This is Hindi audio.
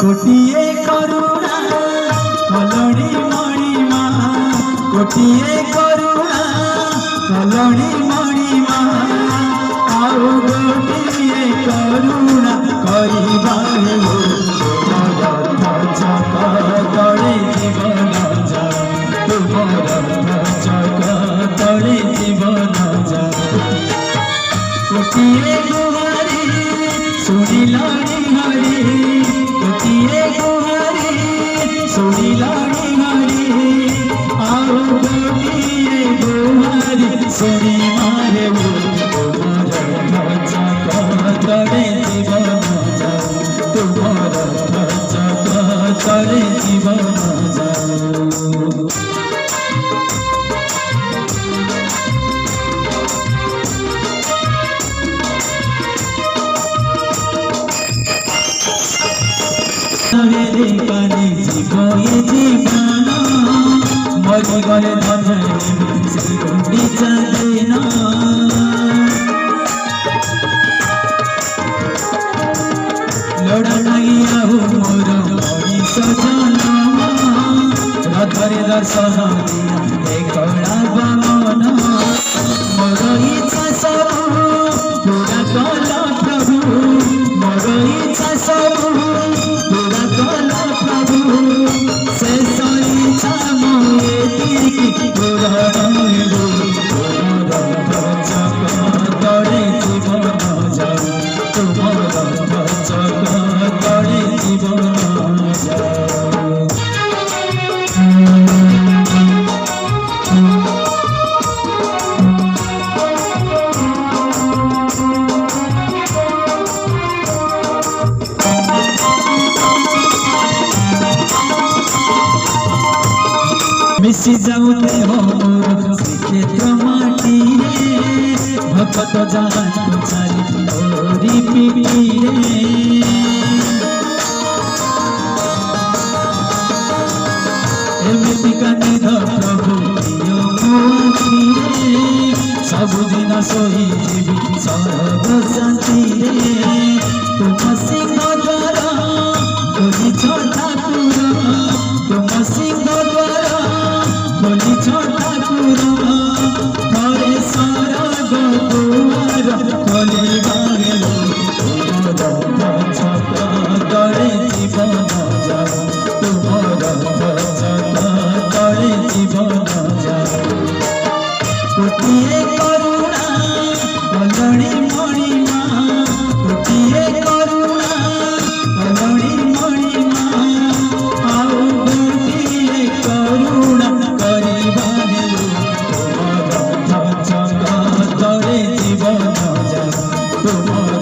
कोटिए करुणा कलड़ी मणिमा कोटिए करुणा कलड़ी मणिमा आउ गोटिए करुणा करिबारे चक तले जीवन जा तुमर चक तले जीवन जा कोटिए गुहारी सुनिलानी हरी कोटिए गुहारी सुनिलानी हरी आओ गोटिए गुहारी सुनी मारे तुमर चक तले जीवन जा तुमर चक तले जीवन जा पानी जीवे जीवन मरी गले धन से गुंडीचा दिन लड़ा लगी आहु मोर मनीष जनम रथरे दर्शन दिया कला बमन मोर इच्छा सब पूरा कल प्रभु मोर इच्छा सब पूरा कल प्रभु शेष इच्छा मोती पूरण चक तले जीवन जाऊ तुमर चक तले जीवन जाऊ मिसी जाऊते हो मोर श्रीक्षेत्र माटी भक्त जान चाली मोरी पीठी एमती कानिध प्रभु प्रिय मोती सबुदिन सोई जीवी सरग शांति तुम सिंह द्वार खोली ठाकुर तुम सिंह द्वार खोली ठाकुर थरे सरग दुआर खोली चक तले जीवन जाऊ तुमर चक तले जीवन जाऊ कोटिए करुणा कलड़ी मणिमा कोटिए करुणा कलड़ी मणिमा आउ गोटिए करुणा करिबारे तुमर चक तले जीवन जाऊ तुमर